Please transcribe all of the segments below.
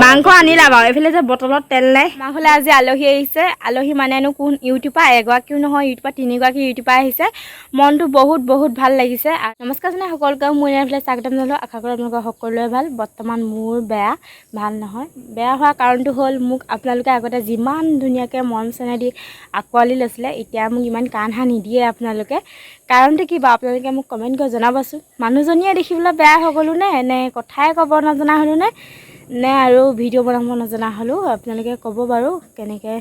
মাংস আনিলা বাৰু এইফালে যে বটলত তেল নাই আমাৰ ঘৰলৈ আজি আলহী আহিছে আলহী মানেনো কোন ইউটিউবাৰ এগৰাকীও নহয় ইউটিউবাৰ তিনিগৰাকী ইউটিউবাৰ আহিছে মনটো বহুত ভাল লাগিছে নমস্কাৰ জনাই সকলোকে মোৰ এইফালে স্বাগতম জনালোঁ আশা কৰোঁ আপোনালোকৰ সকলোৰে ভাল বৰ্তমান মোৰ বেয়া ভাল নহয় বেয়া হোৱাৰ কাৰণটো হ'ল মোক আপোনালোকে আগতে যিমান ধুনীয়াকৈ মৰম চেনেহ দি আঁকোৱালি লৈছিলে এতিয়া মোক ইমান কাণ হা নিদিয়ে আপোনালোকে কাৰণটো কি বাৰু আপোনালোকে মোক কমেণ্ট কৰি জনাবচোন মানুহজনীয়ে দেখিবলৈ বেয়া হৈ গ'লো নে কথাই ক'ব নজনা হ'লো নে আৰু ভিডিঅ' বনাব নজনা হ'লোঁ আপোনালোকে ক'ব বাৰু কেনেকৈ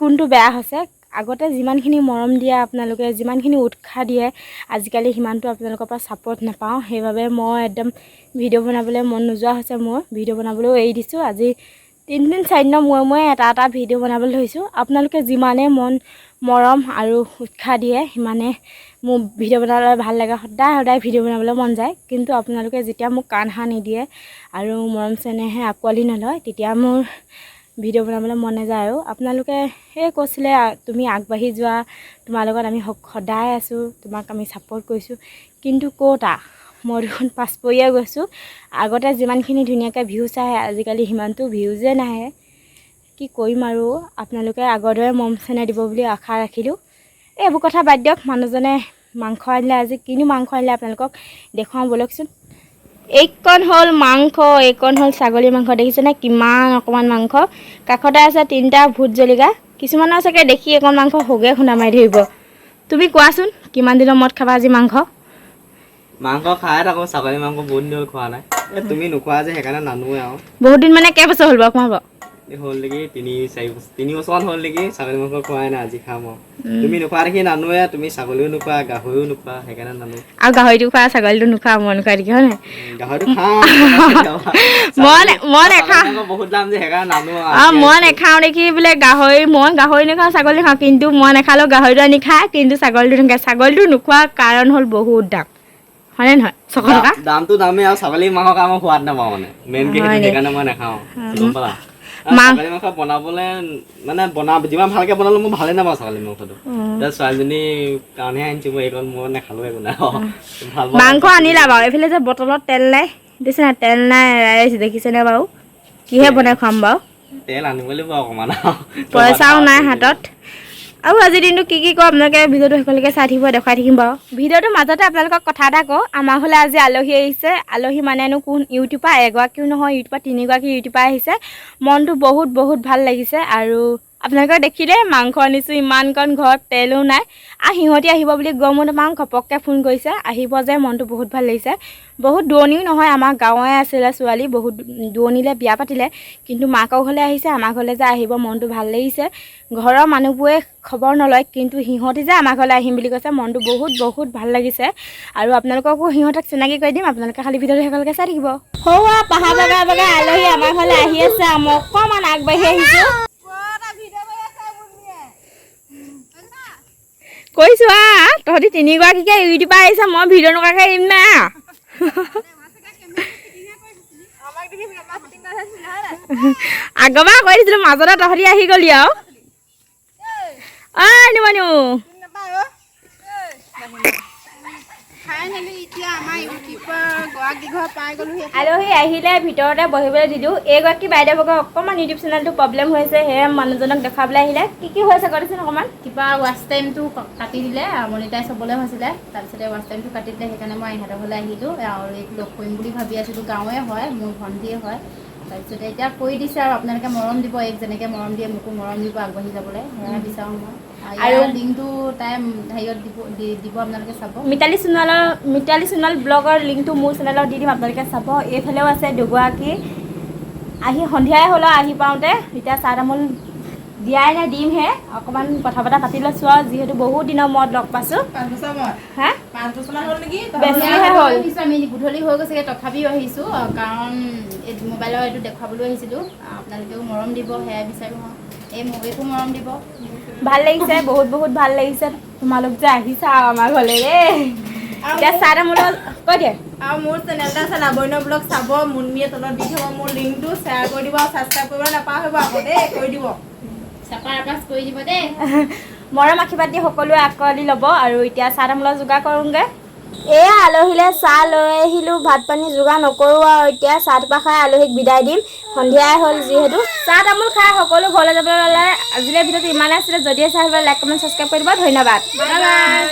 কোনটো বেয়া হৈছে আগতে যিমানখিনি মৰম দিয়ে আপোনালোকে যিমানখিনি উৎসাহ দিয়ে আজিকালি সিমানটো আপোনালোকৰ পৰা ছাপোৰ্ট নাপাওঁ সেইবাবে মই একদম ভিডিঅ' বনাবলৈ মন নোযোৱা হৈছে মোৰ ভিডিঅ' বনাবলৈও এৰি দিছোঁ আজি 3 দিন 4 দিনৰ মূৰে এটা ভিডিঅ' বনাবলৈ ধৰিছোঁ আপোনালোকে যিমানে মৰম আৰু উৎসাহ দিয়ে সিমানে মোৰ ভিডিঅ' বনাবলৈ ভাল লাগে সদায় ভিডিঅ' বনাবলৈ মন যায় কিন্তু আপোনালোকে যেতিয়া মোক কাণ হা নিদিয়ে আৰু মৰম চেনেহে আঁকোৱালি নলয় তেতিয়া মোৰ ভিডিঅ' বনাবলৈ মন নাযায় আৰু আপোনালোকে সেই কৈছিলে তুমি আগবাঢ়ি যোৱা তোমাৰ লগত আমি সদায় আছোঁ তোমাক আমি ছাপোৰ্ট কৰিছোঁ কিন্তু ক'তা মই দেখোন পাছপৰিয়ে গৈছোঁ আগতে যিমানখিনি ধুনীয়াকৈ ভিউজ আহে আজিকালি সিমানটো ভিউজে নাহে কি কৰিম আৰু আপোনালোকে আগৰ দৰে মৰম চেনেহ দিব বুলি আশা ৰাখিলোঁ এইবোৰ কথা বাদ দিয়ক মানুহজনে মাংস আনিলে আজি কিনো মাংস আনিলে আপোনালোকক দেখুৱাওঁ বলকচোন এইকণ হ'ল মাংস এইকণ হ'ল ছাগলী মাংস দেখিছেনে কিমান অকণমান মাংস কাষতে আছে 3টা ভোট জলকীয়া কিছুমানৰ চাগে দেখি এইকণ মাংস হোগে খুন্দা মাৰি ধৰিব তুমি কোৱাচোন কিমান দিনৰ মূৰত খাবা আজি মাংস খাই থাকো ছাগলী মাংস বহুত দিন খোৱা নাই তুমি নোখোৱা যে সেইকাৰণে নানোৱে আৰু বহুত দিন মানে কেইবছৰ হ'ল বাৰু কোৱা বাৰু হ'ল নেকি 3-4 বছৰমান হ'ল নেকি ছাগলী মাংস খোৱাই নাই আজি খাম আৰু তুমি নোখোৱা দেখি নানোৱে তুমি ছাগলীও নোখোৱা গাহৰিও নোখোৱা সেইকাৰণে নানো আৰু গাহৰিটো খোৱা ছাগলীটো নোখোৱা মই নোখোৱা দেখি হয় নাই গাহৰিটো খাওঁ মই নেখাওঁ বহুত দাম যে সেইকাৰণে নানো মই নেখাওঁ দেখি বোলে মই গাহৰি নাখাওঁ ছাগলী খাওঁ কিন্তু মই নেখালেও গাহৰিটো আনি খায় কিন্তু ছাগলীটো নাখায় ছাগলীটো নোখোৱা কাৰণ হ'ল বহুত দাম হয়নে নহয় 600 টকা দামটো দামেই আৰু ছাগলী মাংস খাই মই সোৱাদ নাপাওঁ মানে মেইনকে সেইকাৰণে মই নাখাওঁ গম পালা ছাগলী মাংস বনাবলৈ মানে যিমান ভালকৈ বনালোঁ মই ভালেই নাপাওঁ ছাগলী মাংসটো এতিয়া ছোৱালীজনীৰ কাৰণেহে আনিছোঁ মই এইকণ মই নেখালোঁ একো নাই ভাল মাংস আনিলা বাৰু এইফালে যে বটলত তেল নাই দেখিছে নাই তেল নাই ৰাইচ দেখিছেনে বাৰু কিহে বনাই খুৱাম বাৰু তেল আনিব লাগিব অকণমান পইচাও নাই হাতত আৰু আজিৰ দিনটো কি কওঁ আপোনালোকে ভিডিঅ'টো শেষলৈকে চাই থাকিব দেখুৱাই থাকিম বাৰু ভিডিঅ'টোৰ মাজতে আপোনালোকক কথা এটা কওঁ আমাৰ ঘৰলৈ আজি আলহী আহিছে আলহী মানেনো কোন ইউটিউবাৰ এগৰাকীও নহয় ইউটিউবাৰ তিনিগৰাকী ইউটিউবাৰ আহিছে মনটো বহুত ভাল লাগিছে আৰু আপোনালোকে দেখিলে মাংস আনিছোঁ ইমানকণ ঘৰত তেলো নাই আৰু সিহঁতি আহিব বুলি গমো নাপাওঁ ঘপককৈ ফোন কৰিছে আহিব যে মনটো বহুত ভাল লাগিছে বহুত দূৰণিও নহয় আমাৰ গাঁৱৰে আছিলে ছোৱালী বহুত দূৰণিলৈ বিয়া পাতিলে কিন্তু মাকৰ ঘৰলৈ আহিছে আমাৰ ঘৰলৈ যে আহিব মনটো ভাল লাগিছে ঘৰৰ মানুহবোৰে খবৰ নলয় কিন্তু সিহঁতি যে আমাৰ ঘৰলৈ আহিম বুলি কৈছে মনটো বহুত ভাল লাগিছে আৰু আপোনালোককো সিহঁতক চিনাকি কৰি দিম আপোনালোকে খালি ভিডিঅ'টো শেষলৈকে চাই থাকিব সৌৱা পাহাৰ বগাই আলহী আমাৰ ঘৰলৈ আহি আছে মই অকণমান আগবাঢ়ি আহিছোঁ কৈছোঁ তহঁতি তিনিগৰাকীকে ইউটিউবাৰ আহিছে মই ভিডিঅ' নকৰাকৈ এৰিম না আগৰবাৰ কৈ দিছিলোঁ মাজতে তহঁতি আহি গ'লি আৰু নিমানো আলহী আহিলে ভিতৰতে বহিবলৈ দিলোঁ এইগৰাকী বাইদেউবোৰক অকণমান ইউটিউব চেনেলটো প্ৰব্লেম হৈছে সেয়ে মানুহজনক দেখাবলৈ আহিলে কি হৈছে কৈছেন অকণমান কিবা ৱাচ টাইমটো কাটি দিলে মনিটাইজ হ'বলৈ হৈছিলে তাৰপিছতে ৱাচ টাইমটো কাটি দিলে সেইকাৰণে মই ইহঁতৰ ঘৰলৈ আহিলোঁ আৰু এইটো লগ কৰিম বুলি ভাবি আছিলোঁ গাঁৱে হয় মোৰ ভণ্টিয়ে হয় তাৰপিছতে এতিয়া কৰি দিছে আৰু আপোনালোকে মৰম দিব এক যেনেকৈ মৰম দিয়ে মোকো মৰম দিব আগবাঢ়ি যাবলৈ সেয়া বিচাৰোঁ মই আৰু লিংকটো তাই হেৰিয়ত দিব আপোনালোকে চাব মিতালী সোণোৱাল ব্লগৰ লিংকটো মোৰ চেনেলত দি দিম আপোনালোকে চাব এইফালেও আছে দুগৰাকী আহি সন্ধিয়াই হ'ল আহি পাওঁতে এতিয়া চাহ তামোল দিয়াই নাই দিমহে অকণমান কথা বতৰা পাতি লৈছোঁ আৰু যিহেতু বহুত দিনৰ মূৰত লগ পাইছোঁ 5 বছৰ মূৰত 5 বছৰমান হ'ল নেকি বেছিহে হ'ল আমি গধূলি হৈ গৈছেগৈ তথাপিও আহিছোঁ কাৰণ এই মোবাইলৰ এইটো দেখুৱাবলৈ আহিছিলোঁ আপোনালোকেও মৰম দিব সেয়াই বিচাৰোঁ এই মোবাইলকো মৰম দিব ভাল লাগিছে বহুত ভাল লাগিছে তোমালোক যে আহিছা আমাৰ ঘৰলৈ এতিয়া চাহ তামোল কৈ দিয়ে আৰু মোৰ চেনেল এটা আছে লাবণ্য ব্লগ চাব মুনমিয়ে তলত দি থ'ব মোৰ লিংকটো শ্বেয়াৰ কৰি দিব আৰু ছাবস্ক্ৰাইব কৰিব নাপাহৰিব আকৌ দেই কৰি দিব কৰি দিব দেই মৰম আশীৰ্বাদ দি সকলোৱে আঁকোৱালি ল'ব আৰু এতিয়া চাহ তামোলৰ যোগাৰ কৰোঁগৈ এয়া আলহীলৈ চাহ লৈ আহিলোঁ, ভাত পানী যোগাৰ নকৰোঁ আৰু এতিয়া চাহ তাহ খাই আলহীক বিদায় দিম। সন্ধিয়াই হ'ল যিহেতু। চাহ তামোল খাই সকলো ঘৰলৈ যাবলৈ ল'লে। আজিলৈ ভিডিঅ'টো ইমানেই আছিলে। যদি চাই লাইক কমেণ্ট ছাবস্ক্ৰাইব কৰি দিব। ধন্যবাদ। Bye bye.